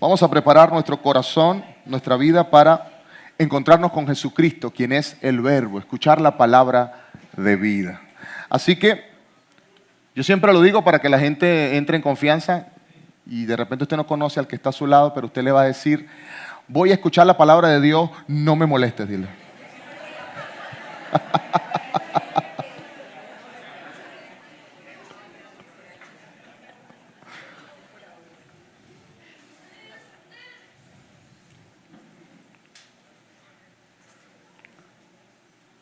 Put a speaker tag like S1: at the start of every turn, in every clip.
S1: Vamos a preparar nuestro corazón, nuestra vida para encontrarnos con Jesucristo, quien es el Verbo, escuchar la palabra de vida. Así que yo siempre lo digo para que la gente entre en confianza y de repente usted no conoce al que está a su lado, pero usted le va a decir, voy a escuchar la palabra de Dios, no me molestes, dile.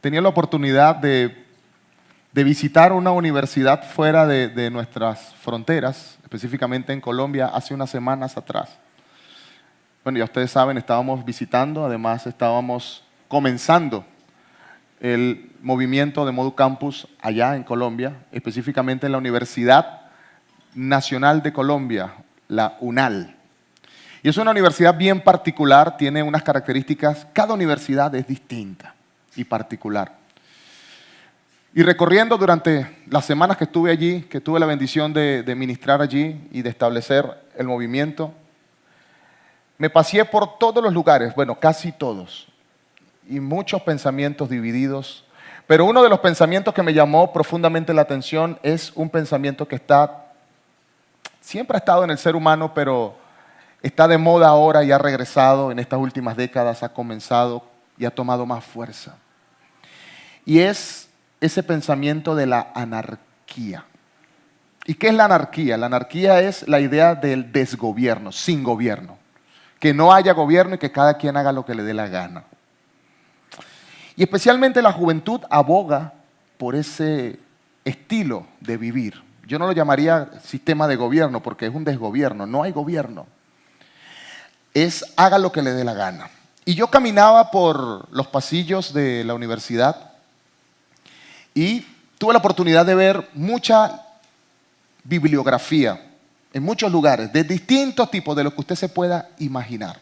S1: Tenía la oportunidad de visitar una universidad fuera de nuestras fronteras, específicamente en Colombia, hace unas semanas atrás. Bueno, ya ustedes saben, estábamos visitando, además estábamos comenzando el movimiento de Modu Campus allá en Colombia, específicamente en la Universidad Nacional de Colombia, la UNAL. Y es una universidad bien particular, tiene unas características, cada universidad es distinta y particular. Y recorriendo durante las semanas que estuve allí, que tuve la bendición de ministrar allí y de establecer el movimiento, me paseé por todos los lugares, bueno, casi todos, y muchos pensamientos divididos, pero uno de los pensamientos que me llamó profundamente la atención es un pensamiento que siempre ha estado en el ser humano, pero está de moda ahora y ha regresado en estas últimas décadas, ha comenzado y ha tomado más fuerza. Y es ese pensamiento de la anarquía. ¿Y qué es la anarquía? La anarquía es la idea del desgobierno, sin gobierno. Que no haya gobierno y que cada quien haga lo que le dé la gana. Y especialmente la juventud aboga por ese estilo de vivir. Yo no lo llamaría sistema de gobierno porque es un desgobierno, no hay gobierno. Es haga lo que le dé la gana. Y yo caminaba por los pasillos de la universidad y tuve la oportunidad de ver mucha bibliografía en muchos lugares, de distintos tipos, de lo que usted se pueda imaginar.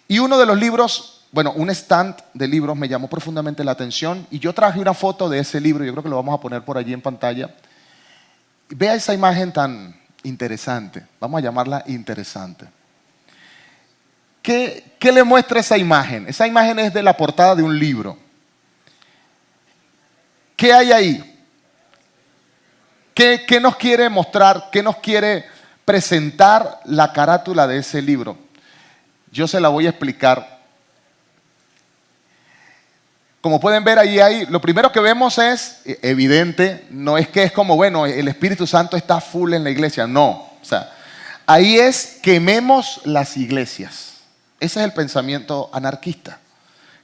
S1: Y uno de los libros, bueno, un stand de libros me llamó profundamente la atención y yo traje una foto de ese libro, yo creo que lo vamos a poner por allí en pantalla. Vea esa imagen tan interesante, vamos a llamarla interesante. ¿Qué le muestra esa imagen? Esa imagen es de la portada de un libro. ¿Qué hay ahí? ¿Qué nos quiere mostrar? ¿Qué nos quiere presentar la carátula de ese libro? Yo se la voy a explicar. Como pueden ver ahí, lo primero que vemos es evidente, no es que es como, bueno, el Espíritu Santo está full en la iglesia, no. O sea, ahí es quememos las iglesias. Ese es el pensamiento anarquista.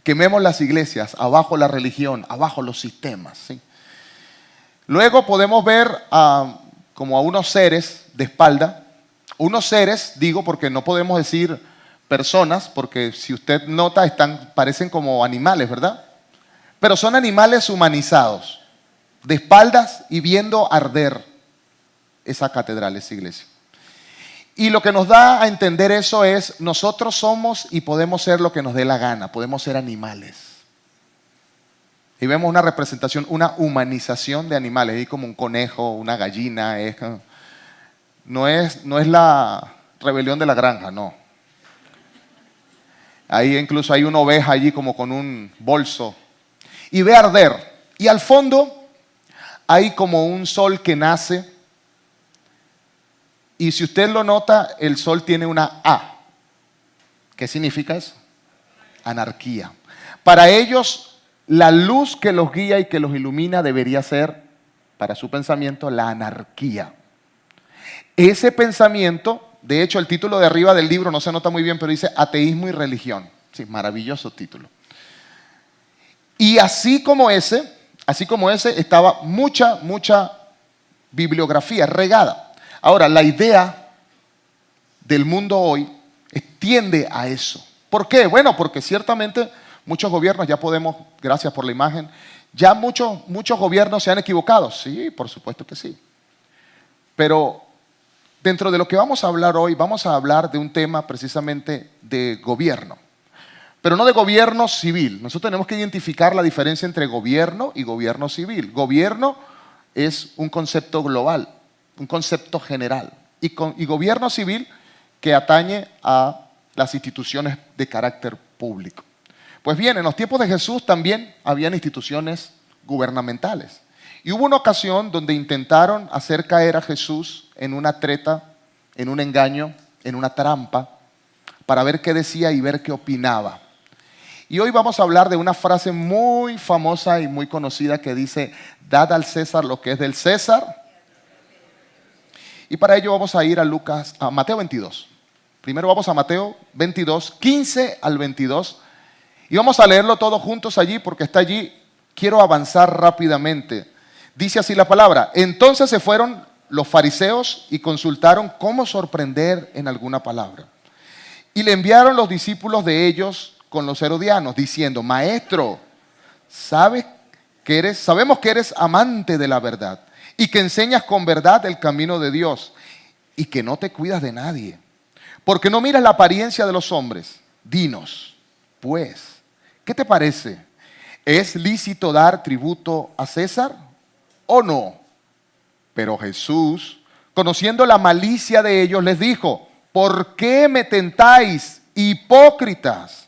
S1: Quememos las iglesias, abajo la religión, abajo los sistemas, ¿sí? Luego podemos ver como a unos seres de espalda. Unos seres, digo, porque no podemos decir personas, porque si usted nota, parecen como animales, ¿verdad? Pero son animales humanizados, de espaldas y viendo arder esa catedral, esa iglesia. Y lo que nos da a entender eso es, nosotros somos y podemos ser lo que nos dé la gana, podemos ser animales. Y vemos una representación, una humanización de animales, ahí como un conejo, una gallina, no es la rebelión de la granja, no. Ahí incluso hay una oveja allí como con un bolso. Y ve arder. Y al fondo hay como un sol que nace. Y si usted lo nota, el sol tiene una A. ¿Qué significa eso? Anarquía. Para ellos, la luz que los guía y que los ilumina debería ser, para su pensamiento, la anarquía. Ese pensamiento, de hecho, el título de arriba del libro no se nota muy bien, pero dice Ateísmo y Religión. Sí, maravilloso título. Y así como ese estaba mucha bibliografía regada. Ahora, la idea del mundo hoy tiende a eso. ¿Por qué? Bueno, porque ciertamente muchos gobiernos, ya podemos, gracias por la imagen, ya muchos gobiernos se han equivocado. Sí, por supuesto que sí. Pero dentro de lo que vamos a hablar hoy, vamos a hablar de un tema precisamente de gobierno. Pero no de gobierno civil. Nosotros tenemos que identificar la diferencia entre gobierno y gobierno civil. Gobierno es un concepto global, un concepto general. Y gobierno civil que atañe a las instituciones de carácter público. Pues bien, en los tiempos de Jesús también habían instituciones gubernamentales. Y hubo una ocasión donde intentaron hacer caer a Jesús en una treta, en un engaño, en una trampa, para ver qué decía y ver qué opinaba. Y hoy vamos a hablar de una frase muy famosa y muy conocida que dice: dad al César lo que es del César. Y para ello vamos a ir a Mateo 22. Primero vamos a Mateo 22, 15 al 22. Y vamos a leerlo todos juntos allí porque está allí. Quiero avanzar rápidamente. Dice así la palabra: entonces se fueron los fariseos y consultaron cómo sorprender en alguna palabra. Y le enviaron los discípulos de ellos con los herodianos, diciendo: Maestro, sabemos que eres amante de la verdad y que enseñas con verdad el camino de Dios y que no te cuidas de nadie, porque no miras la apariencia de los hombres. Dinos, pues, ¿qué te parece? ¿Es lícito dar tributo a César o no? Pero Jesús, conociendo la malicia de ellos, les dijo: ¿por qué me tentáis, hipócritas?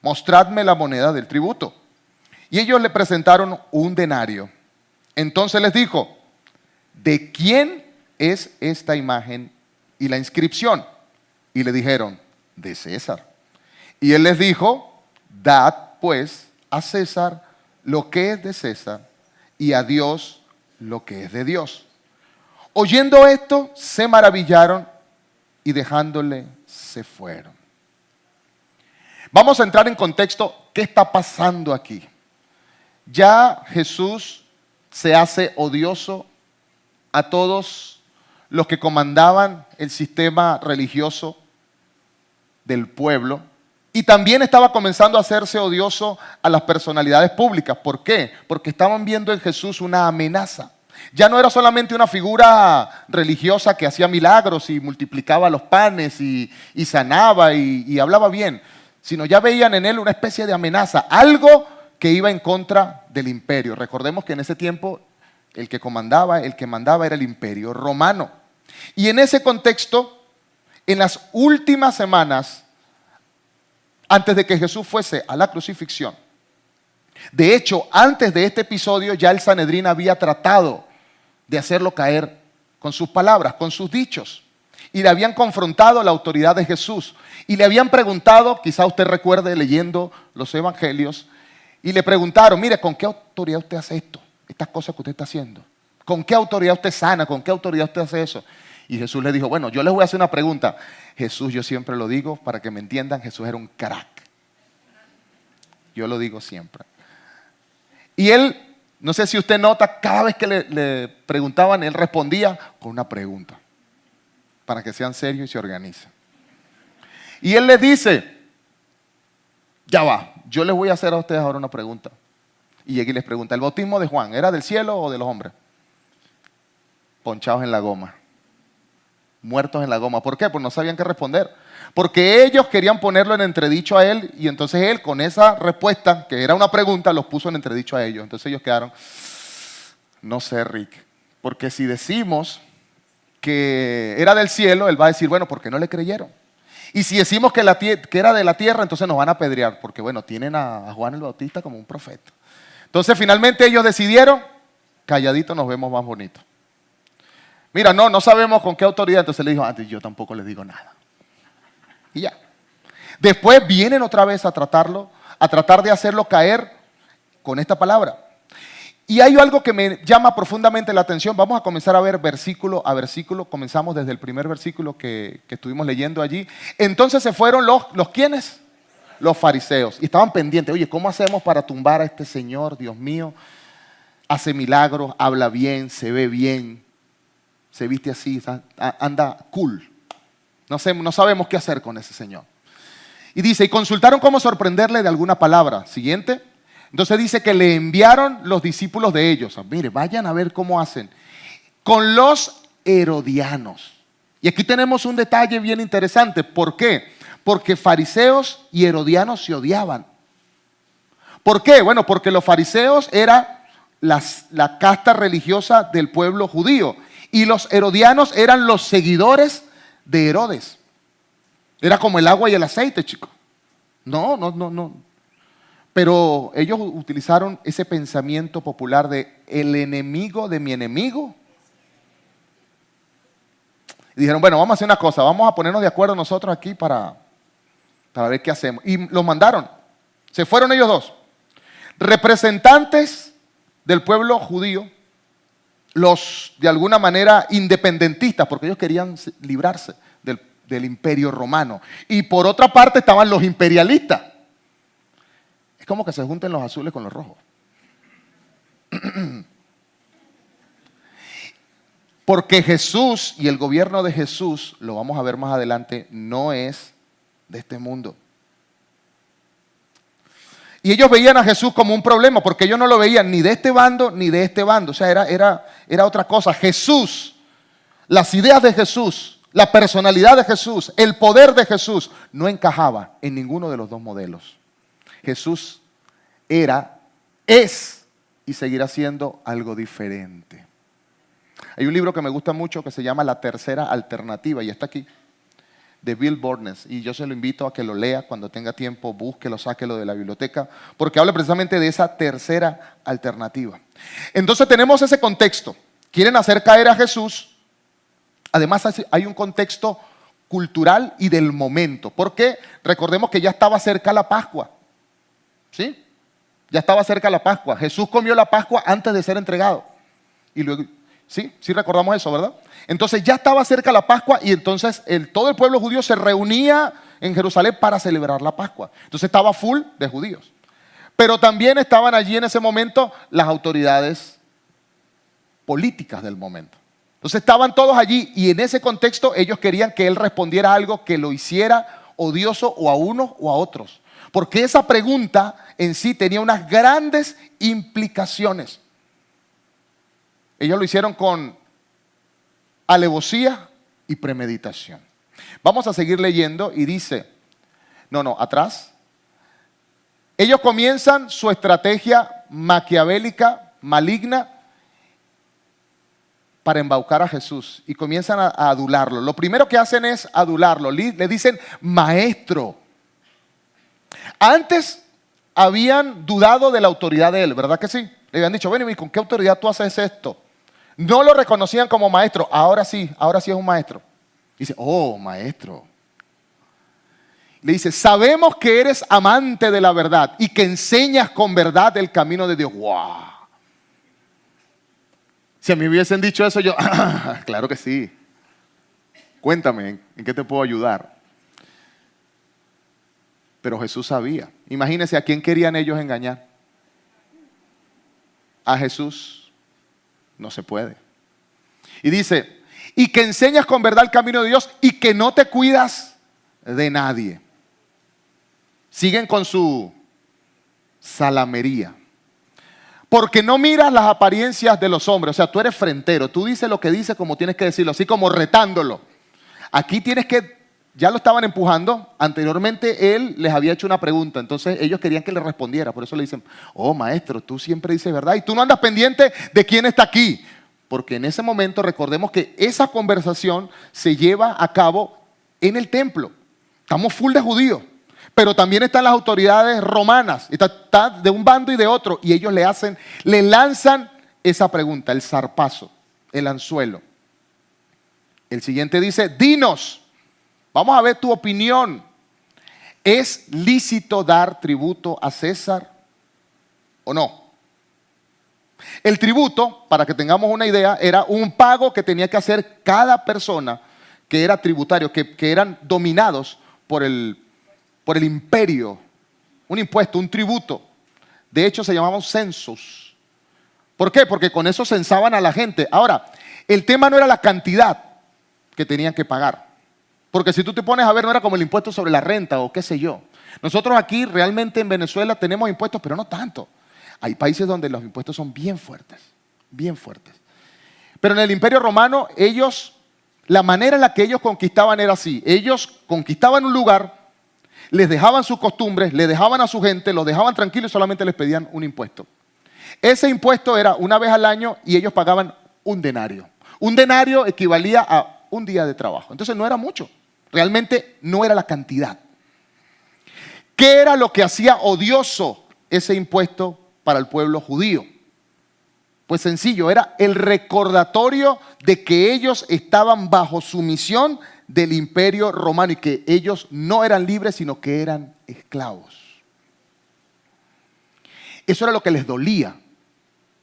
S1: Mostradme la moneda del tributo. Y ellos le presentaron un denario. Entonces les dijo: ¿de quién es esta imagen y la inscripción? Y le dijeron: de César. Y él les dijo: dad pues a César lo que es de César y a Dios lo que es de Dios. Oyendo esto, se maravillaron y dejándole se fueron. Vamos a entrar en contexto. ¿Qué está pasando aquí? Ya Jesús se hace odioso a todos los que comandaban el sistema religioso del pueblo, y también estaba comenzando a hacerse odioso a las personalidades públicas. ¿Por qué? Porque estaban viendo en Jesús una amenaza. Ya no era solamente una figura religiosa que hacía milagros y multiplicaba los panes y sanaba y hablaba bien, sino ya veían en él una especie de amenaza, algo que iba en contra del imperio. Recordemos que en ese tiempo el que mandaba era el imperio romano. Y en ese contexto, en las últimas semanas, antes de que Jesús fuese a la crucifixión, de hecho, antes de este episodio ya el Sanedrín había tratado de hacerlo caer con sus palabras, con sus dichos. Y le habían confrontado la autoridad de Jesús. Y le habían preguntado, quizá usted recuerde leyendo los evangelios, y le preguntaron: mire, ¿con qué autoridad usted hace esto? Estas cosas que usted está haciendo. ¿Con qué autoridad usted sana? ¿Con qué autoridad usted hace eso? Y Jesús le dijo: bueno, yo les voy a hacer una pregunta. Jesús, yo siempre lo digo para que me entiendan, Jesús era un crack. Yo lo digo siempre. Y él, no sé si usted nota, cada vez que le preguntaban, él respondía con una pregunta, para que sean serios y se organicen. Y él les dice: ya va, yo les voy a hacer a ustedes ahora una pregunta. Y llega y les pregunta: ¿el bautismo de Juan era del cielo o de los hombres? Ponchados en la goma, muertos en la goma. ¿Por qué? Pues no sabían qué responder. Porque ellos querían ponerlo en entredicho a él, y entonces él, con esa respuesta, que era una pregunta, los puso en entredicho a ellos. Entonces ellos quedaron: no sé, Rick, porque si decimos que era del cielo, él va a decir: bueno, ¿por qué no le creyeron? Y si decimos que era de la tierra, entonces nos van a apedrear, porque bueno, tienen a Juan el Bautista como un profeta. Entonces finalmente ellos decidieron: calladito nos vemos más bonitos. Mira, no sabemos con qué autoridad. Entonces le dijo: antes yo tampoco les digo nada. Y ya. Después vienen otra vez a tratar de hacerlo caer con esta palabra. Y hay algo que me llama profundamente la atención. Vamos a comenzar a ver versículo a versículo. Comenzamos desde el primer versículo que estuvimos leyendo allí. Entonces se fueron los ¿quiénes? Los fariseos. Y estaban pendientes: oye, ¿cómo hacemos para tumbar a este señor? Dios mío, hace milagros, habla bien, se ve bien, se viste así, anda cool. No sabemos qué hacer con ese señor. Y dice: y consultaron cómo sorprenderle de alguna palabra. Siguiente. Entonces dice que le enviaron los discípulos de ellos. Mire, vayan a ver cómo hacen. Con los herodianos. Y aquí tenemos un detalle bien interesante. ¿Por qué? Porque fariseos y herodianos se odiaban. ¿Por qué? Bueno, porque los fariseos eran la casta religiosa del pueblo judío. Y los herodianos eran los seguidores de Herodes. Era como el agua y el aceite, chicos. No, no, no, no. Pero ellos utilizaron ese pensamiento popular de el enemigo de mi enemigo. Y dijeron, bueno, vamos a hacer una cosa, vamos a ponernos de acuerdo nosotros aquí para ver qué hacemos. Y los mandaron. Se fueron ellos dos. Representantes del pueblo judío, los de alguna manera independentistas, porque ellos querían librarse del imperio romano. Y por otra parte estaban los imperialistas. Es como que se junten los azules con los rojos. Porque Jesús y el gobierno de Jesús, lo vamos a ver más adelante, no es de este mundo. Y ellos veían a Jesús como un problema, porque ellos no lo veían ni de este bando ni de este bando. O sea, era otra cosa. Jesús, las ideas de Jesús, la personalidad de Jesús, el poder de Jesús, no encajaba en ninguno de los dos modelos. Jesús era, es y seguirá siendo algo diferente. Hay un libro que me gusta mucho que se llama La Tercera Alternativa y está aquí, de Bill Bornes, y yo se lo invito a que lo lea cuando tenga tiempo, búsquelo, sáquelo de la biblioteca, porque habla precisamente de esa tercera alternativa. Entonces tenemos ese contexto. Quieren hacer caer a Jesús. Además hay un contexto cultural y del momento, porque recordemos que ya estaba cerca la Pascua. ¿Sí? Ya estaba cerca la Pascua. Jesús comió la Pascua antes de ser entregado. Y luego, ¿sí? Sí recordamos eso, ¿verdad? Entonces ya estaba cerca la Pascua y entonces todo el pueblo judío se reunía en Jerusalén para celebrar la Pascua. Entonces estaba full de judíos. Pero también estaban allí en ese momento las autoridades políticas del momento. Entonces estaban todos allí y en ese contexto ellos querían que él respondiera algo que lo hiciera odioso o a unos o a otros. Porque esa pregunta en sí tenía unas grandes implicaciones. Ellos lo hicieron con alevosía y premeditación. Vamos a seguir leyendo y dice, atrás. Ellos comienzan su estrategia maquiavélica, maligna, para embaucar a Jesús y comienzan a adularlo. Lo primero que hacen es adularlo. Le dicen maestro. Antes habían dudado de la autoridad de él, ¿verdad que sí? Le habían dicho, bueno, ¿y con qué autoridad tú haces esto? No lo reconocían como maestro. Ahora sí es un maestro. Dice, oh, maestro. Le dice, sabemos que eres amante de la verdad y que enseñas con verdad el camino de Dios. ¡Wow! Si a mí me hubiesen dicho eso, yo, claro que sí. Cuéntame, ¿en qué te puedo ayudar? Pero Jesús sabía. Imagínense a quién querían ellos engañar. A Jesús. No se puede. Y dice, y que enseñas con verdad el camino de Dios y que no te cuidas de nadie. Siguen con su salamería. Porque no miras las apariencias de los hombres. O sea, tú eres frentero. Tú dices lo que dices como tienes que decirlo. Así como retándolo. Aquí tienes que, ya lo estaban empujando. Anteriormente él les había hecho una pregunta. Entonces ellos querían que le respondiera. Por eso le dicen, oh maestro, tú siempre dices verdad. Y tú no andas pendiente de quién está aquí. Porque en ese momento recordemos que esa conversación se lleva a cabo en el templo. Estamos full de judíos. Pero también están las autoridades romanas. Está de un bando y de otro. Y ellos le lanzan esa pregunta, el zarpazo, el anzuelo. El siguiente dice, dinos, vamos a ver tu opinión. ¿Es lícito dar tributo a César o no? El tributo, para que tengamos una idea, era un pago que tenía que hacer cada persona que era tributario, que eran dominados por el imperio. Un impuesto, un tributo. De hecho, se llamaban censos. ¿Por qué? Porque con eso censaban a la gente. Ahora, el tema no era la cantidad que tenían que pagar. Porque si tú te pones a ver, no era como el impuesto sobre la renta o qué sé yo. Nosotros aquí realmente en Venezuela tenemos impuestos, pero no tanto. Hay países donde los impuestos son bien fuertes, bien fuertes. Pero en el Imperio Romano, la manera en la que ellos conquistaban era así. Ellos conquistaban un lugar, les dejaban sus costumbres, le dejaban a su gente, los dejaban tranquilos y solamente les pedían un impuesto. Ese impuesto era una vez al año y ellos pagaban un denario. Un denario equivalía a un día de trabajo. Entonces no era mucho. Realmente no era la cantidad. ¿Qué era lo que hacía odioso ese impuesto para el pueblo judío? Pues sencillo, era el recordatorio de que ellos estaban bajo sumisión del imperio romano y que ellos no eran libres, sino que eran esclavos. Eso era lo que les dolía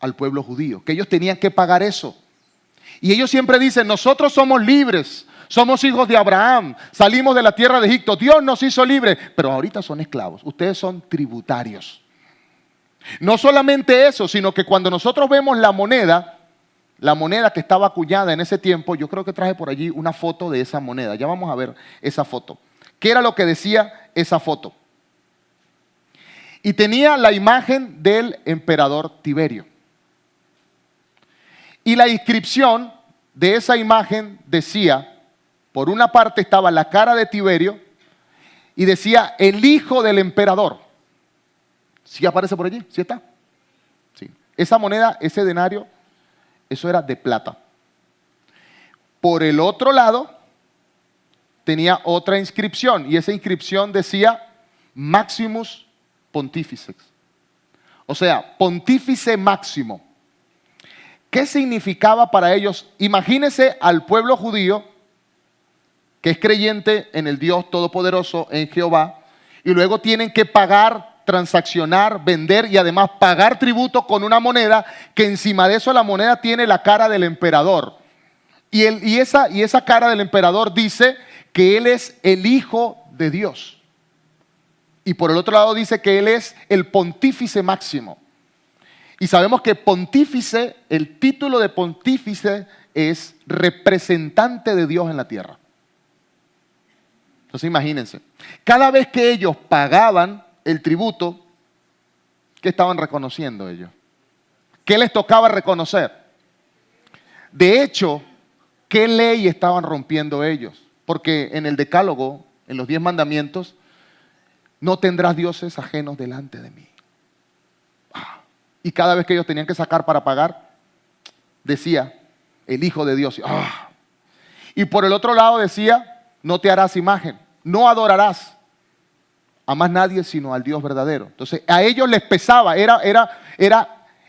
S1: al pueblo judío, que ellos tenían que pagar eso. Y ellos siempre dicen, nosotros somos libres, somos hijos de Abraham, salimos de la tierra de Egipto, Dios nos hizo libres, pero ahorita son esclavos, ustedes son tributarios. No solamente eso, sino que cuando nosotros vemos la moneda que estaba acuñada en ese tiempo, yo creo que traje por allí una foto de esa moneda. Ya vamos a ver esa foto. ¿Qué era lo que decía esa foto? Y tenía la imagen del emperador Tiberio. Y la inscripción de esa imagen decía, por una parte estaba la cara de Tiberio y decía el hijo del emperador. ¿Sí aparece por allí? ¿Sí está? Sí. Esa moneda, ese denario, eso era de plata. Por el otro lado, tenía otra inscripción y esa inscripción decía Maximus Pontificex. O sea, pontífice máximo. ¿Qué significaba para ellos? Imagínense al pueblo judío que es creyente en el Dios Todopoderoso, en Jehová, y luego tienen que pagar, transaccionar, vender y además pagar tributo con una moneda que encima de eso la moneda tiene la cara del emperador. Y esa cara del emperador dice que él es el Hijo de Dios. Y por el otro lado dice que él es el pontífice máximo. Y sabemos que pontífice, el título de pontífice es representante de Dios en la tierra. Entonces imagínense, cada vez que ellos pagaban el tributo, ¿qué estaban reconociendo ellos? ¿Qué les tocaba reconocer? De hecho, ¿qué ley estaban rompiendo ellos? Porque en el Decálogo, en los 10 mandamientos, no tendrás dioses ajenos delante de mí. Y cada vez que ellos tenían que sacar para pagar, decía el Hijo de Dios. Y por el otro lado decía, no te harás imagen, no adorarás a más nadie sino al Dios verdadero. Entonces a ellos les pesaba, era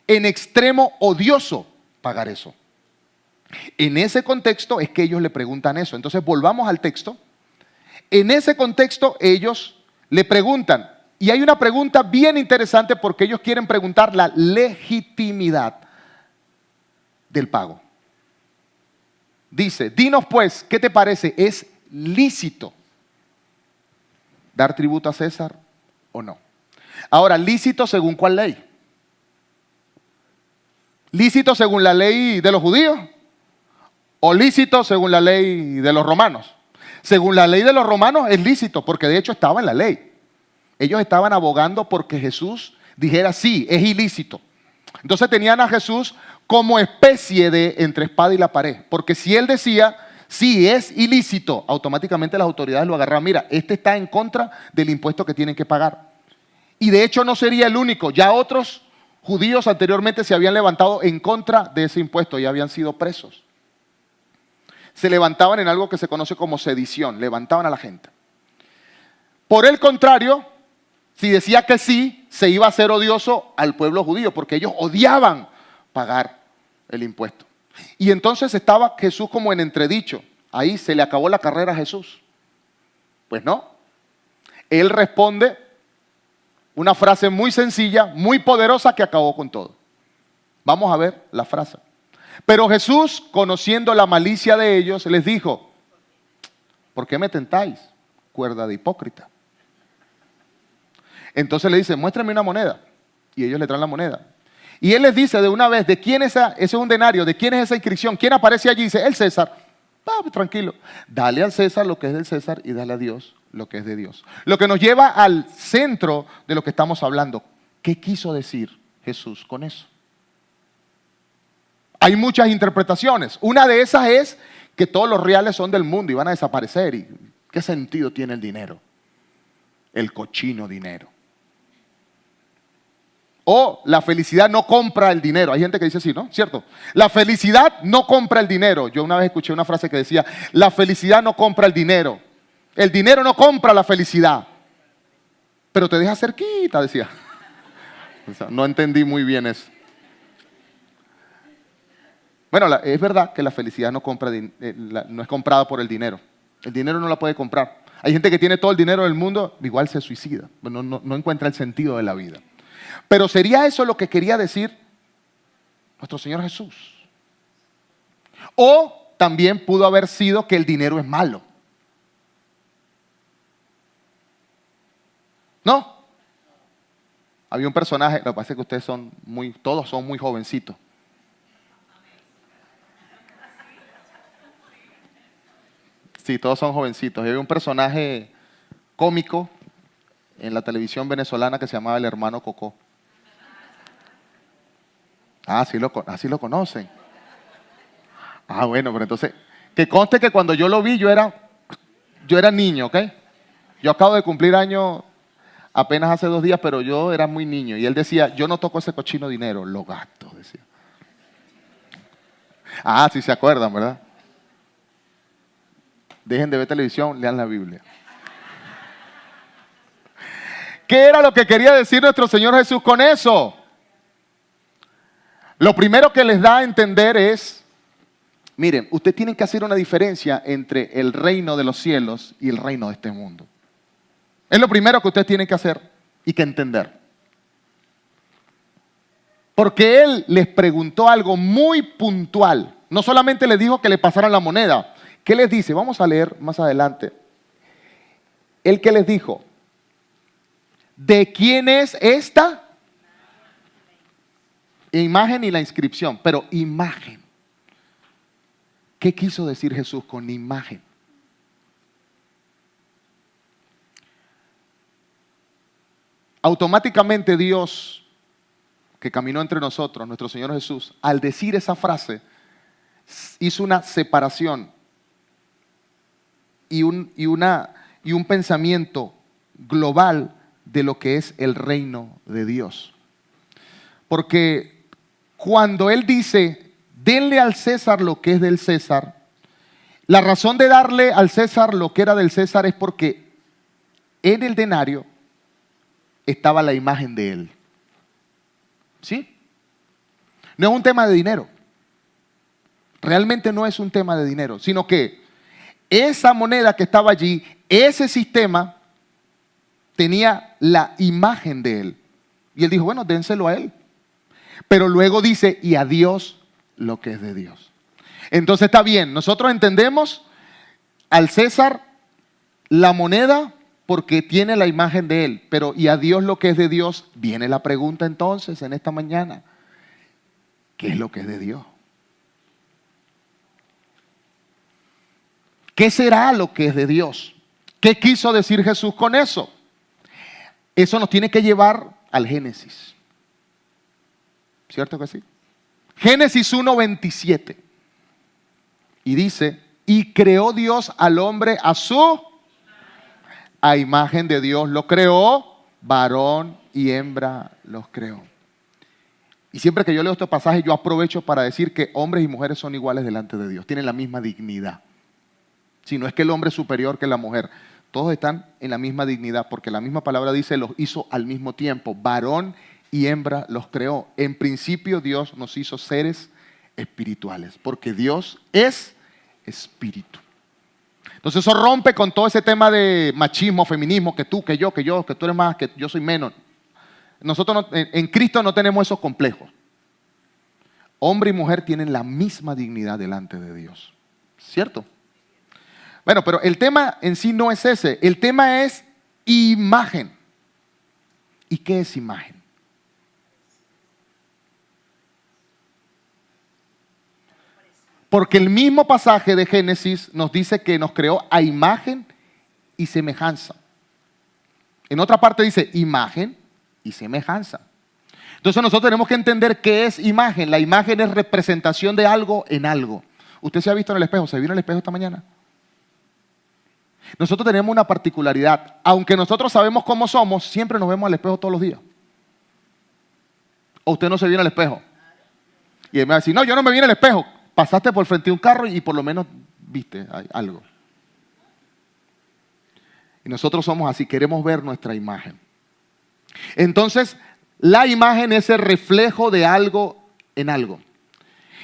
S1: en extremo odioso pagar eso. En ese contexto es que ellos le preguntan eso. Entonces volvamos al texto. En ese contexto ellos le preguntan, y hay una pregunta bien interesante porque ellos quieren preguntar la legitimidad del pago. Dice, dinos pues, ¿qué te parece? ¿Es lícito dar tributo a César o no? Ahora, ¿lícito según cuál ley? ¿Lícito según la ley de los judíos? ¿O lícito según la ley de los romanos? Según la ley de los romanos es lícito, porque de hecho estaba en la ley. Ellos estaban abogando porque Jesús dijera sí, es ilícito. Entonces tenían a Jesús como especie de entre espada y la pared. Porque si él decía sí, es ilícito, automáticamente las autoridades lo agarraban. Mira, este está en contra del impuesto que tienen que pagar. Y de hecho no sería el único. Ya otros judíos anteriormente se habían levantado en contra de ese impuesto y habían sido presos. Se levantaban en algo que se conoce como sedición, levantaban a la gente. Por el contrario, si decía que sí, se iba a hacer odioso al pueblo judío, porque ellos odiaban pagar el impuesto. Y entonces estaba Jesús como en entredicho. Ahí se le acabó la carrera a Jesús. Pues no. Él responde una frase muy sencilla, muy poderosa que acabó con todo. Vamos a ver la frase. Pero Jesús, conociendo la malicia de ellos, les dijo, ¿por qué me tentáis, cuerda de hipócrita? Entonces le dice, muéstrame una moneda. Y ellos le traen la moneda. Y él les dice de una vez, ¿de quién es ese es un denario? ¿De quién es esa inscripción? ¿Quién aparece allí? Dice, el César. Tranquilo. Dale al César lo que es del César y dale a Dios lo que es de Dios. Lo que nos lleva al centro de lo que estamos hablando. ¿Qué quiso decir Jesús con eso? Hay muchas interpretaciones. Una de esas es que todos los reales son del mundo y van a desaparecer. ¿Y qué sentido tiene el dinero? El cochino dinero. O la felicidad no compra el dinero. Hay gente que dice así, ¿no? ¿Cierto? La felicidad no compra el dinero. Yo una vez escuché una frase que decía, la felicidad no compra el dinero. El dinero no compra la felicidad, pero te deja cerquita, decía. O sea, no entendí muy bien eso. Bueno, es verdad que la felicidad no es comprada por el dinero. El dinero no la puede comprar. Hay gente que tiene todo el dinero del mundo, igual se suicida. No encuentra el sentido de la vida. Pero ¿sería eso lo que quería decir nuestro Señor Jesús? O también pudo haber sido que el dinero es malo. ¿No? Había un personaje, lo que pasa es que ustedes todos son muy jovencitos. Sí, todos son jovencitos. Y había un personaje cómico en la televisión venezolana que se llamaba el hermano Cocó. Ah, así lo conocen. Ah, bueno, pero entonces, que conste que cuando yo lo vi, yo era niño, ¿ok? Yo acabo de cumplir años apenas hace 2 días, pero yo era muy niño. Y él decía, yo no toco ese cochino dinero, lo gasto, decía. Ah, sí se acuerdan, ¿verdad? Dejen de ver televisión, lean la Biblia. ¿Qué era lo que quería decir nuestro Señor Jesús con eso? Lo primero que les da a entender es, miren, ustedes tienen que hacer una diferencia entre el reino de los cielos y el reino de este mundo. Es lo primero que ustedes tienen que hacer y que entender. Porque Él les preguntó algo muy puntual. No solamente les dijo que le pasaran la moneda. ¿Qué les dice? Vamos a leer más adelante. ¿El que les dijo? ¿De quién es esta imagen y la inscripción? Pero imagen. ¿Qué quiso decir Jesús con imagen? Automáticamente Dios, que caminó entre nosotros, nuestro Señor Jesús, al decir esa frase, hizo una separación y un pensamiento global de lo que es el reino de Dios. Porque cuando Él dice, denle al César lo que es del César, la razón de darle al César lo que era del César es porque en el denario estaba la imagen de Él. ¿Sí? No es un tema de dinero. Realmente no es un tema de dinero, sino que esa moneda que estaba allí, ese sistema, tenía la imagen de Él. Y Él dijo, bueno, dénselo a Él. Pero luego dice, y a Dios lo que es de Dios. Entonces está bien, nosotros entendemos al César la moneda porque tiene la imagen de Él. Pero y a Dios lo que es de Dios, viene la pregunta entonces en esta mañana. ¿Qué es lo que es de Dios? ¿Qué será lo que es de Dios? ¿Qué quiso decir Jesús con eso? Eso nos tiene que llevar al Génesis. ¿Cierto que sí? Génesis 1:27. Y dice, y creó Dios al hombre a imagen de Dios lo creó, varón y hembra los creó. Y siempre que yo leo estos pasajes, yo aprovecho para decir que hombres y mujeres son iguales delante de Dios, tienen la misma dignidad. Si no es que el hombre es superior que la mujer, todos están en la misma dignidad, porque la misma palabra dice, los hizo al mismo tiempo, varón y hembra los creó. En principio Dios nos hizo seres espirituales, porque Dios es espíritu. Entonces eso rompe con todo ese tema de machismo, feminismo, que tú, que yo, que tú eres más, que yo soy menos. Nosotros en Cristo no tenemos esos complejos. Hombre y mujer tienen la misma dignidad delante de Dios. ¿Cierto? Bueno, pero el tema en sí no es ese. El tema es imagen. ¿Y qué es imagen? Porque el mismo pasaje de Génesis nos dice que nos creó a imagen y semejanza. En otra parte dice imagen y semejanza. Entonces nosotros tenemos que entender qué es imagen. La imagen es representación de algo en algo. ¿Usted se ha visto en el espejo? ¿Se vio en el espejo esta mañana? Nosotros tenemos una particularidad. Aunque nosotros sabemos cómo somos, siempre nos vemos al espejo todos los días. ¿O usted no se vio en el espejo? Y él me va a decir, no, yo no me vi en el espejo. Pasaste por frente de un carro y por lo menos viste algo. Y nosotros somos así, queremos ver nuestra imagen. Entonces, la imagen es el reflejo de algo en algo.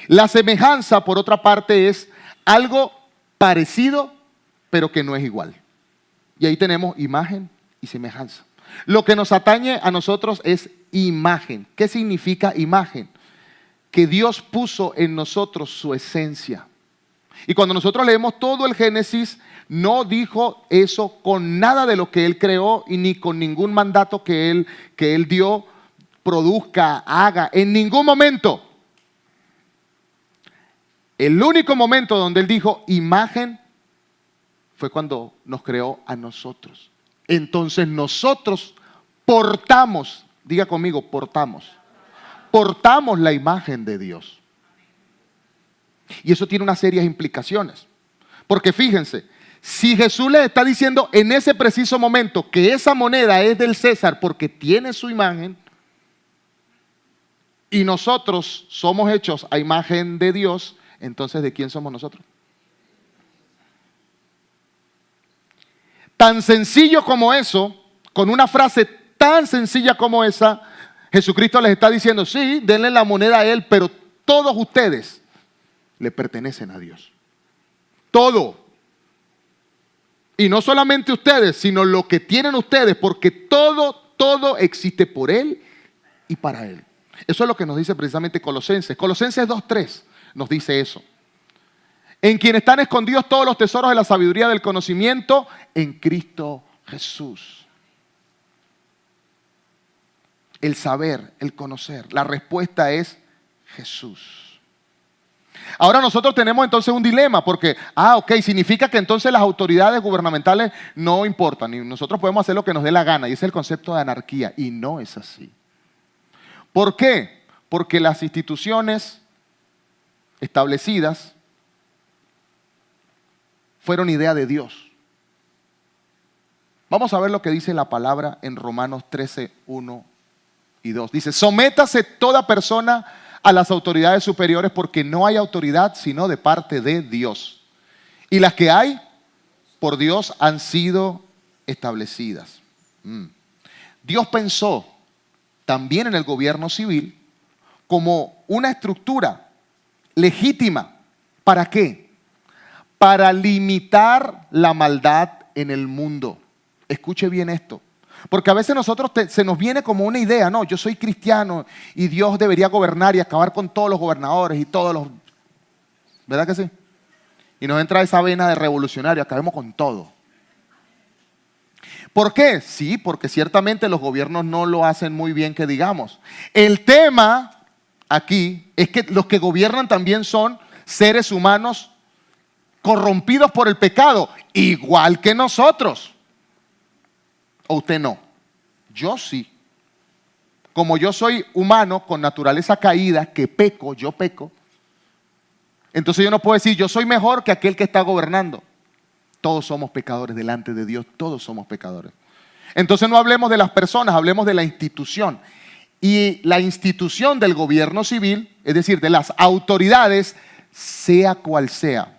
S1: La semejanza, por otra parte, es algo parecido, pero que no es igual. Y ahí tenemos imagen y semejanza. Lo que nos atañe a nosotros es imagen. ¿Qué significa imagen? Que Dios puso en nosotros su esencia. Y cuando nosotros leemos todo el Génesis, no dijo eso con nada de lo que Él creó y ni con ningún mandato que Él dio, produzca, haga, en ningún momento. El único momento donde Él dijo imagen fue cuando nos creó a nosotros. Entonces nosotros portamos, diga conmigo, portamos la imagen de Dios. Y eso tiene una serie de implicaciones. Porque fíjense, si Jesús les está diciendo en ese preciso momento que esa moneda es del César porque tiene su imagen, y nosotros somos hechos a imagen de Dios, entonces ¿de quién somos nosotros? Tan sencillo como eso, con una frase tan sencilla como esa, Jesucristo les está diciendo, sí, denle la moneda a Él, pero todos ustedes le pertenecen a Dios. Todo. Y no solamente ustedes, sino lo que tienen ustedes, porque todo existe por Él y para Él. Eso es lo que nos dice precisamente Colosenses. Colosenses 2:3 nos dice eso. En quien están escondidos todos los tesoros de la sabiduría del conocimiento en Cristo Jesús. El saber, el conocer. La respuesta es Jesús. Ahora nosotros tenemos entonces un dilema porque, significa que entonces las autoridades gubernamentales no importan y nosotros podemos hacer lo que nos dé la gana y ese es el concepto de anarquía y no es así. ¿Por qué? Porque las instituciones establecidas fueron idea de Dios. Vamos a ver lo que dice la palabra en Romanos 13, 1 y 2. Dice, sométase toda persona a las autoridades superiores porque no hay autoridad sino de parte de Dios. Y las que hay por Dios han sido establecidas. Dios pensó también en el gobierno civil como una estructura legítima. ¿Para qué? Para limitar la maldad en el mundo. Escuche bien esto. Porque a veces nosotros se nos viene como una idea, no, yo soy cristiano y Dios debería gobernar y acabar con todos los gobernadores y todos los... ¿Verdad que sí? Y nos entra esa vena de revolucionario, acabemos con todo. ¿Por qué? Sí, porque ciertamente los gobiernos no lo hacen muy bien que digamos. El tema aquí es que los que gobiernan también son seres humanos corrompidos por el pecado, igual que nosotros. ¿O usted no? Yo sí. Como yo soy humano con naturaleza caída, que peco, yo peco, entonces yo no puedo decir, yo soy mejor que aquel que está gobernando. Todos somos pecadores delante de Dios, todos somos pecadores. Entonces no hablemos de las personas, hablemos de la institución. Y la institución del gobierno civil, es decir, de las autoridades, sea cual sea,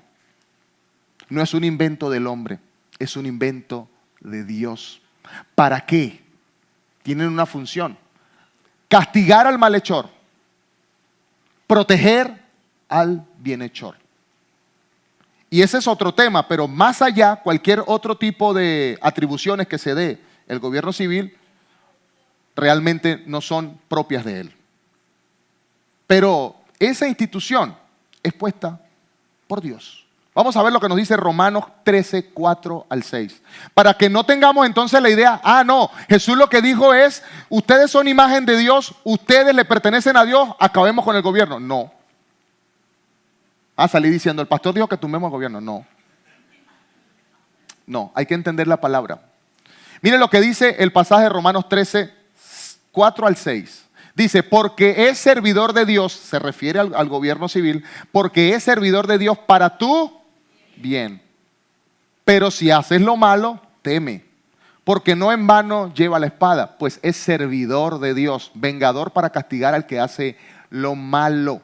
S1: no es un invento del hombre, es un invento de Dios. ¿Para qué? Tienen una función. Castigar al malhechor. Proteger al bienhechor. Y ese es otro tema, pero más allá, cualquier otro tipo de atribuciones que se dé el gobierno civil, realmente no son propias de él. Pero esa institución es puesta por Dios. Vamos a ver lo que nos dice Romanos 13, 4 al 6. Para que no tengamos entonces la idea, no, Jesús lo que dijo es, ustedes son imagen de Dios, ustedes le pertenecen a Dios, acabemos con el gobierno. No. Salí diciendo, el pastor dijo que tumbemos el gobierno. No. No, hay que entender la palabra. Miren lo que dice el pasaje de Romanos 13, 4 al 6. Dice, porque es servidor de Dios, se refiere al gobierno civil, porque es servidor de Dios para tu bien. Pero si haces lo malo, teme, porque no en vano lleva la espada, pues es servidor de Dios, vengador para castigar al que hace lo malo.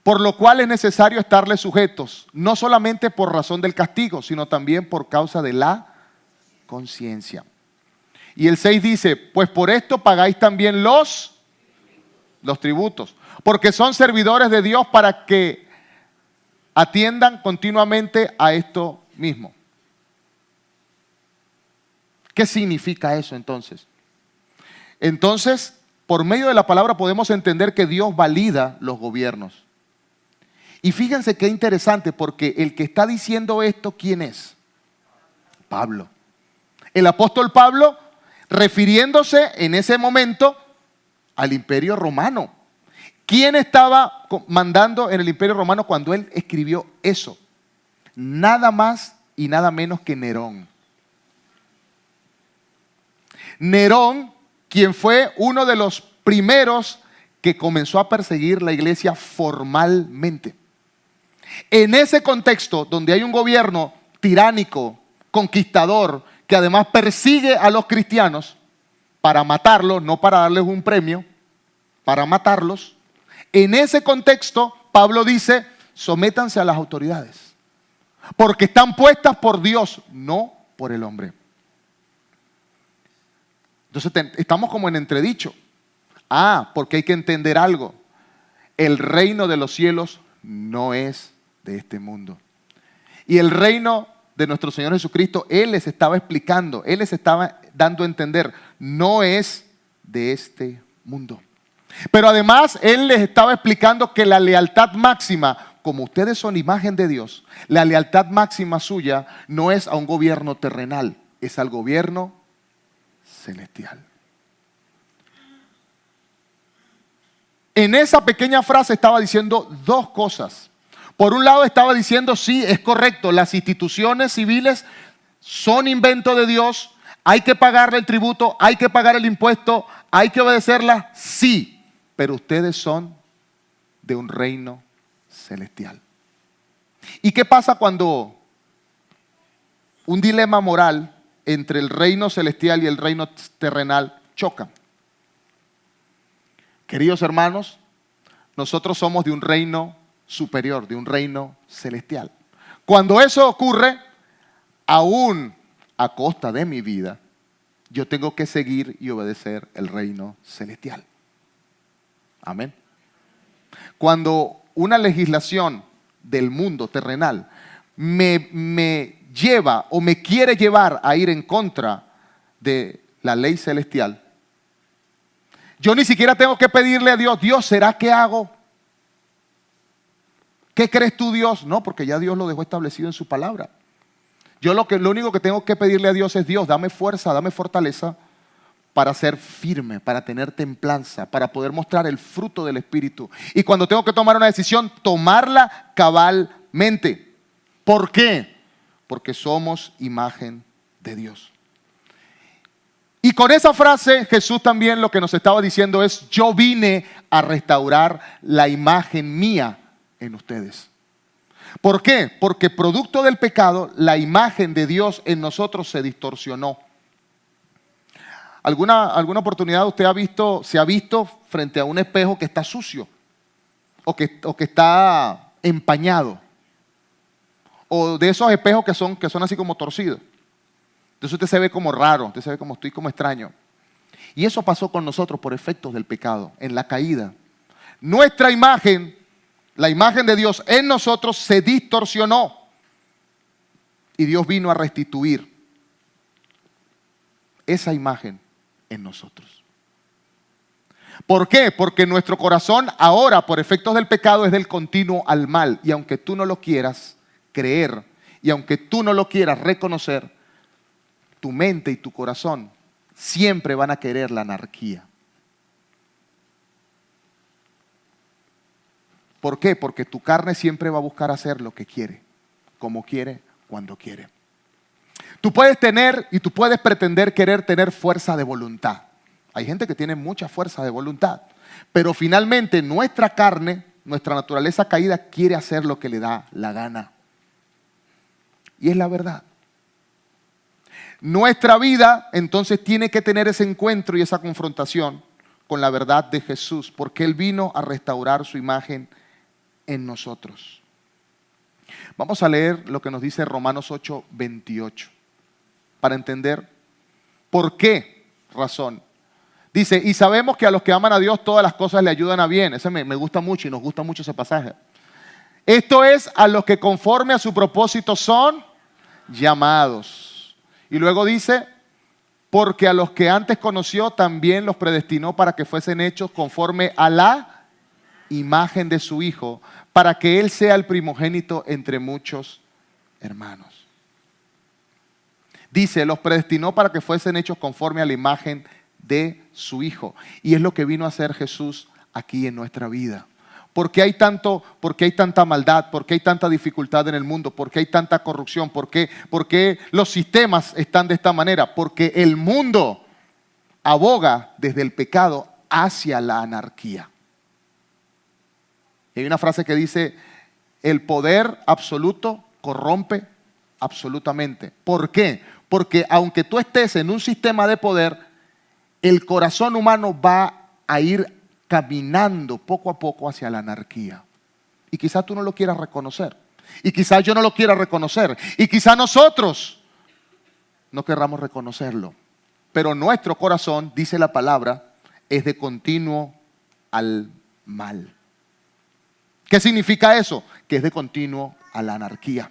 S1: Por lo cual es necesario estarle sujetos, no solamente por razón del castigo, sino también por causa de la conciencia. Y el 6 dice, pues por esto pagáis también los tributos, porque son servidores de Dios para que atiendan continuamente a esto mismo. ¿Qué significa eso entonces? Entonces, por medio de la palabra podemos entender que Dios valida los gobiernos. Y fíjense qué interesante, porque el que está diciendo esto, ¿quién es? Pablo. El apóstol Pablo, refiriéndose en ese momento al Imperio Romano. ¿Quién estaba mandando en el Imperio Romano cuando él escribió eso? Nada más y nada menos que Nerón. Nerón, quien fue uno de los primeros que comenzó a perseguir la iglesia formalmente. En ese contexto, donde hay un gobierno tiránico, conquistador, que además persigue a los cristianos para matarlos, no para darles un premio, para matarlos. En ese contexto, Pablo dice, sométanse a las autoridades, porque están puestas por Dios, no por el hombre. Entonces estamos como en entredicho. Porque hay que entender algo. El reino de los cielos no es de este mundo. Y el reino de nuestro Señor Jesucristo, Él les estaba explicando, Él les estaba dando a entender, no es de este mundo. Pero además, Él les estaba explicando que la lealtad máxima, como ustedes son imagen de Dios, la lealtad máxima suya no es a un gobierno terrenal, es al gobierno celestial. En esa pequeña frase estaba diciendo dos cosas. Por un lado estaba diciendo, sí, es correcto, las instituciones civiles son invento de Dios, hay que pagarle el tributo, hay que pagar el impuesto, hay que obedecerlas, sí, pero ustedes son de un reino celestial. ¿Y qué pasa cuando un dilema moral entre el reino celestial y el reino terrenal chocan? Queridos hermanos, nosotros somos de un reino superior, de un reino celestial. Cuando eso ocurre, aún a costa de mi vida, yo tengo que seguir y obedecer el reino celestial. Amén. Cuando una legislación del mundo terrenal me lleva o me quiere llevar a ir en contra de la ley celestial, yo ni siquiera tengo que pedirle a Dios, Dios, ¿será que hago? ¿Qué crees tú, Dios? No, porque ya Dios lo dejó establecido en su palabra. Yo lo único que tengo que pedirle a Dios es, Dios, dame fuerza, dame fortaleza para ser firme, para tener templanza, para poder mostrar el fruto del Espíritu. Y cuando tengo que tomar una decisión, tomarla cabalmente. ¿Por qué? Porque somos imagen de Dios. Y con esa frase Jesús también lo que nos estaba diciendo es, yo vine a restaurar la imagen mía en ustedes. ¿Por qué? Porque producto del pecado, la imagen de Dios en nosotros se distorsionó. ¿Alguna oportunidad usted se ha visto frente a un espejo que está sucio? O que está empañado. O de esos espejos que son así como torcidos. Entonces usted se ve como raro, usted se ve como estoy como extraño. Y eso pasó con nosotros por efectos del pecado, en la caída. Nuestra imagen, la imagen de Dios en nosotros se distorsionó. Y Dios vino a restituir esa imagen en nosotros. ¿Por qué? Porque nuestro corazón ahora, por efectos del pecado, es del continuo al mal. Y aunque tú no lo quieras creer, y aunque tú no lo quieras reconocer, tu mente y tu corazón siempre van a querer la anarquía. ¿Por qué? Porque tu carne siempre va a buscar hacer lo que quiere, como quiere, cuando quiere. Tú puedes tener y tú puedes pretender querer tener fuerza de voluntad. Hay gente que tiene mucha fuerza de voluntad, pero finalmente nuestra carne, nuestra naturaleza caída quiere hacer lo que le da la gana. Y es la verdad. Nuestra vida entonces tiene que tener ese encuentro y esa confrontación con la verdad de Jesús, porque Él vino a restaurar su imagen en nosotros. Vamos a leer lo que nos dice Romanos 8:28. para entender por qué razón. Dice, y sabemos que a los que aman a Dios todas las cosas le ayudan a bien. Ese me gusta mucho y nos gusta mucho ese pasaje. Esto es a los que conforme a su propósito son llamados. Y luego dice, porque a los que antes conoció también los predestinó para que fuesen hechos conforme a la imagen de su Hijo, para que Él sea el primogénito entre muchos hermanos. Dice, los predestinó para que fuesen hechos conforme a la imagen de su Hijo. Y es lo que vino a hacer Jesús aquí en nuestra vida. ¿Por qué hay tanta maldad? ¿Por qué hay tanta dificultad en el mundo? ¿Por qué hay tanta corrupción? ¿Por qué los sistemas están de esta manera? Porque el mundo aboga desde el pecado hacia la anarquía. Y hay una frase que dice, el poder absoluto corrompe absolutamente. ¿Por qué? Porque aunque tú estés en un sistema de poder, el corazón humano va a ir caminando poco a poco hacia la anarquía. Y quizás tú no lo quieras reconocer. Y quizás yo no lo quiera reconocer. Y quizás nosotros no querramos reconocerlo. Pero nuestro corazón, dice la palabra, es de continuo al mal. ¿Qué significa eso? Que es de continuo a la anarquía.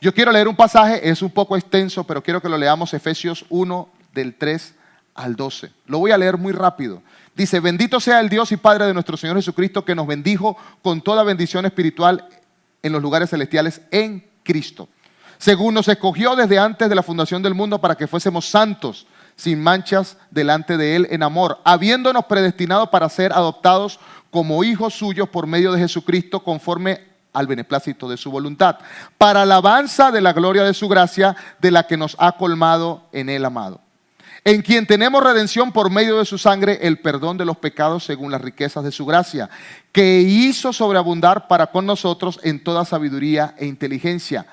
S1: Yo quiero leer un pasaje, es un poco extenso, pero quiero que lo leamos, Efesios 1, del 3 al 12. Lo voy a leer muy rápido. Dice, bendito sea el Dios y Padre de nuestro Señor Jesucristo, que nos bendijo con toda bendición espiritual en los lugares celestiales en Cristo, según nos escogió desde antes de la fundación del mundo para que fuésemos santos, sin manchas delante de Él en amor, habiéndonos predestinado para ser adoptados como hijos suyos por medio de Jesucristo, conforme al beneplácito de su voluntad, para alabanza de la gloria de su gracia, de la que nos ha colmado en Él amado, en quien tenemos redención por medio de su sangre, el perdón de los pecados según las riquezas de su gracia, que hizo sobreabundar para con nosotros en toda sabiduría e inteligencia,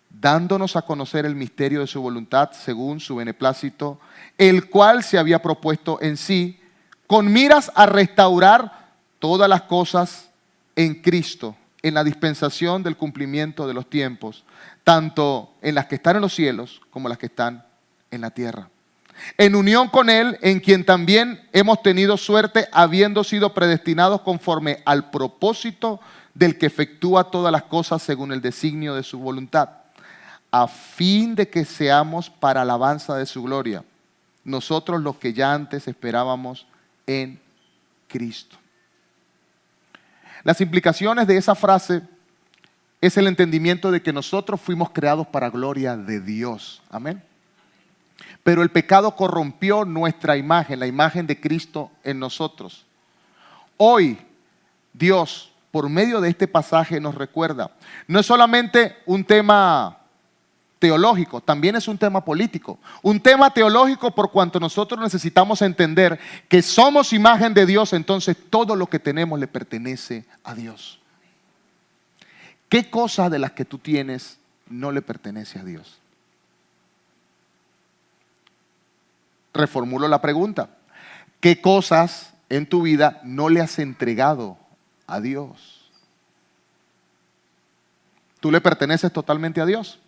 S1: dándonos a conocer el misterio de su voluntad según su beneplácito, el cual se había propuesto en sí, con miras a restaurar todas las cosas en Cristo, en la dispensación del cumplimiento de los tiempos, tanto en las que están en los cielos como las que están en la tierra. En unión con Él, en quien también hemos tenido suerte, habiendo sido predestinados conforme al propósito del que efectúa todas las cosas según el designio de su voluntad, a fin de que seamos para alabanza de su gloria, nosotros los que ya antes esperábamos en Cristo. Las implicaciones de esa frase es el entendimiento de que nosotros fuimos creados para gloria de Dios. Amén. Pero el pecado corrompió nuestra imagen, la imagen de Cristo en nosotros. Hoy, Dios, por medio de este pasaje, nos recuerda, no es solamente un tema teológico, también es un tema político. Un tema teológico por cuanto nosotros necesitamos entender que somos imagen de Dios, entonces todo lo que tenemos le pertenece a Dios. ¿Qué cosa de las que tú tienes no le pertenece a Dios? Reformulo la pregunta. ¿Qué cosas en tu vida no le has entregado a Dios? ¿Tú le perteneces totalmente a Dios?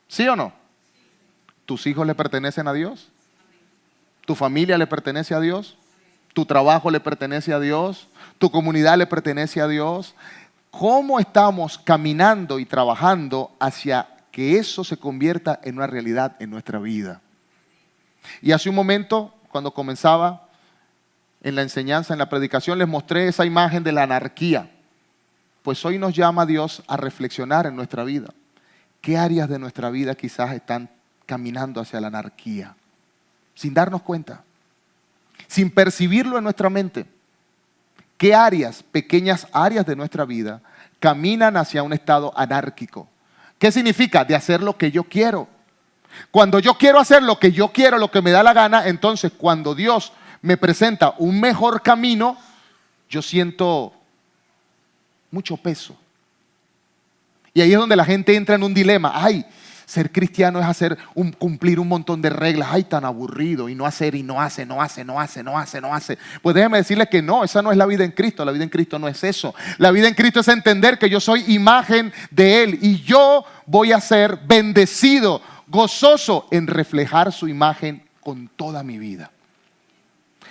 S1: ¿Sí o no? ¿Tus hijos le pertenecen a Dios? ¿Tu familia le pertenece a Dios? ¿Tu trabajo le pertenece a Dios? ¿Tu comunidad le pertenece a Dios? ¿Cómo estamos caminando y trabajando hacia que eso se convierta en una realidad en nuestra vida? Y hace un momento, cuando comenzaba en la enseñanza, en la predicación, les mostré esa imagen de la anarquía. Pues hoy nos llama Dios a reflexionar en nuestra vida. ¿Qué áreas de nuestra vida quizás están caminando hacia la anarquía? Sin darnos cuenta, sin percibirlo en nuestra mente. ¿Qué áreas, pequeñas áreas de nuestra vida, caminan hacia un estado anárquico? ¿Qué significa? De hacer lo que yo quiero. Cuando yo quiero hacer lo que yo quiero, lo que me da la gana, entonces cuando Dios me presenta un mejor camino, yo siento mucho peso. Y ahí es donde la gente entra en un dilema. Ay, ser cristiano es cumplir un montón de reglas. Ay, tan aburrido. Y no hacer, y no hace. Pues déjeme decirle que no, esa no es la vida en Cristo. La vida en Cristo no es eso. La vida en Cristo es entender que yo soy imagen de Él. Y yo voy a ser bendecido gozoso en reflejar su imagen con toda mi vida.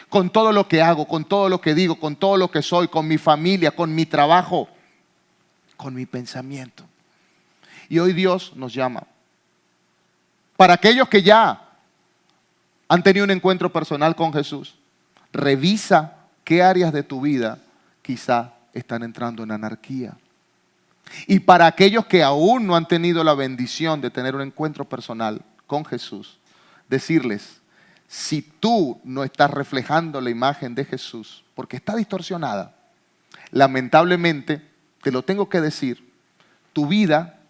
S1: Con todo lo que hago, con todo lo que digo, con todo lo que soy, con mi familia, con mi trabajo, con mi pensamiento. Y hoy Dios nos llama. Para aquellos que ya han tenido un encuentro personal con Jesús, revisa qué áreas de tu vida quizá están entrando en anarquía. Y para aquellos que aún no han tenido la bendición de tener un encuentro personal con Jesús, decirles, si tú no estás reflejando la imagen de Jesús, porque está distorsionada, lamentablemente, te lo tengo que decir, tu vida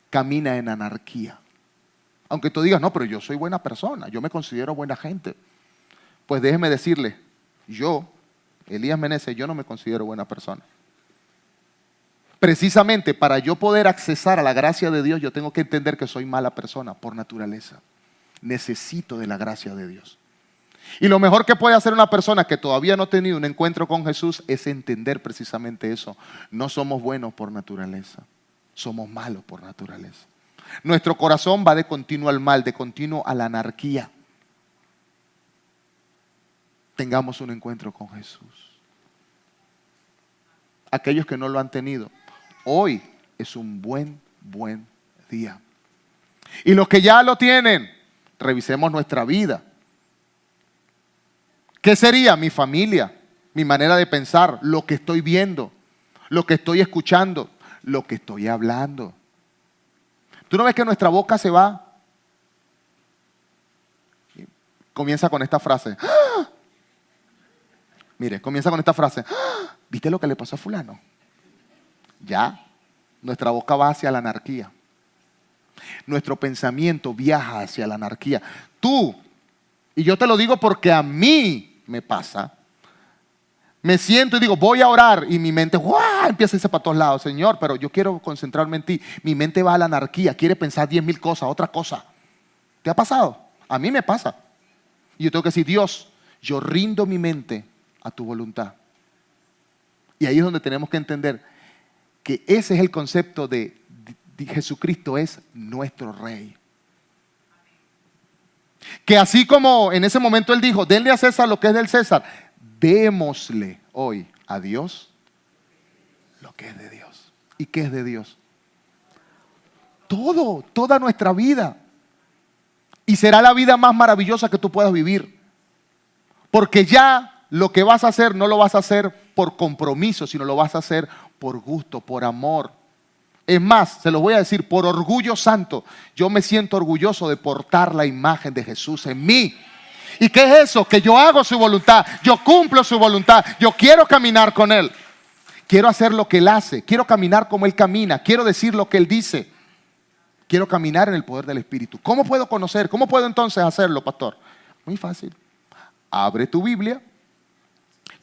S1: camina en anarquía. Aunque tú digas, no, pero yo soy buena persona, yo me considero buena gente. Pues déjeme decirle, yo, Elías Meneses, yo no me considero buena persona. Precisamente para yo poder accesar a la gracia de Dios, yo tengo que entender que soy mala persona por naturaleza. Necesito de la gracia de Dios. Y lo mejor que puede hacer una persona que todavía no ha tenido un encuentro con Jesús es entender precisamente eso. No somos buenos por naturaleza, somos malos por naturaleza. Nuestro corazón va de continuo al mal, de continuo a la anarquía. Tengamos un encuentro con Jesús. Aquellos que no lo han tenido, hoy es un buen día. Y los que ya lo tienen, revisemos nuestra vida. ¿Qué sería mi familia, mi manera de pensar, lo que estoy viendo, lo que estoy escuchando, lo que estoy hablando? ¿Tú no ves que nuestra boca se va? Comienza con esta frase. ¡Ah! Mire, comienza con esta frase. ¡Ah! ¿Viste lo que le pasó a fulano? Ya, nuestra boca va hacia la anarquía. Nuestro pensamiento viaja hacia la anarquía. Tú, y yo te lo digo porque a mí me pasa, me siento y digo, voy a orar, y mi mente empieza a irse para todos lados. Señor, pero yo quiero concentrarme en ti. Mi mente va a la anarquía, quiere pensar 10,000 cosas, otra cosa. ¿Te ha pasado? A mí me pasa. Y yo tengo que decir, Dios, yo rindo mi mente a tu voluntad. Y ahí es donde tenemos que entender que ese es el concepto de Jesucristo es nuestro Rey. Que así como en ese momento Él dijo, denle a César lo que es del César, démosle hoy a Dios lo que es de Dios. ¿Y qué es de Dios? Todo, toda nuestra vida. Y será la vida más maravillosa que tú puedas vivir. Porque ya lo que vas a hacer no lo vas a hacer por compromiso, sino lo vas a hacer por gusto, por amor. Es más, se lo voy a decir, por orgullo santo. Yo me siento orgulloso de portar la imagen de Jesús en mí. ¿Y qué es eso? Que yo hago su voluntad, yo cumplo su voluntad, yo quiero caminar con Él. Quiero hacer lo que Él hace, quiero caminar como Él camina, quiero decir lo que Él dice. Quiero caminar en el poder del Espíritu. ¿Cómo puedo conocer? ¿Cómo puedo entonces hacerlo, pastor? Muy fácil. Abre tu Biblia,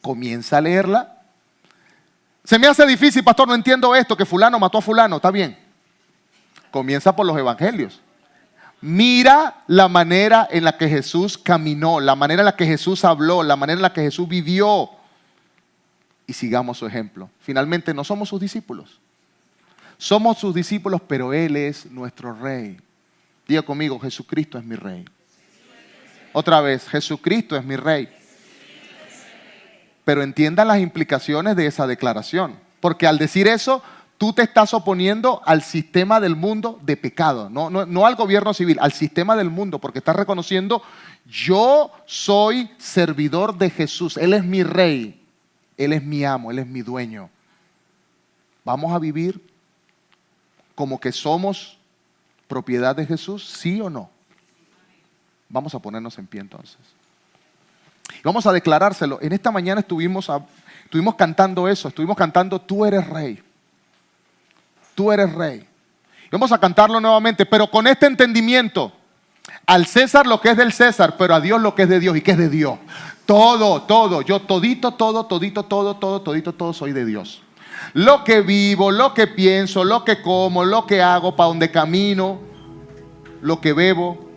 S1: comienza a leerla. Se me hace difícil, pastor, no entiendo esto, que fulano mató a fulano. Está bien. Comienza por los evangelios. Mira la manera en la que Jesús caminó, la manera en la que Jesús habló, la manera en la que Jesús vivió. Y sigamos su ejemplo. Finalmente, no somos sus discípulos. Somos sus discípulos, pero Él es nuestro Rey. Diga conmigo, Jesucristo es mi Rey. Otra vez, Jesucristo es mi Rey. Pero entiendan las implicaciones de esa declaración. Porque al decir eso, tú te estás oponiendo al sistema del mundo de pecado. No al gobierno civil, al sistema del mundo. Porque estás reconociendo, yo soy servidor de Jesús. Él es mi Rey. Él es mi amo. Él es mi dueño. Vamos a vivir como que somos propiedad de Jesús, ¿sí o no? Vamos a ponernos en pie entonces. Vamos a declarárselo. En esta mañana estuvimos cantando eso. Estuvimos cantando, tú eres Rey. Tú eres Rey. Vamos a cantarlo nuevamente, pero con este entendimiento. Al César lo que es del César, pero a Dios lo que es de Dios. ¿Y qué es de Dios? Todo. Yo todito soy de Dios. Lo que vivo, lo que pienso, lo que como, lo que hago, para donde camino, lo que bebo,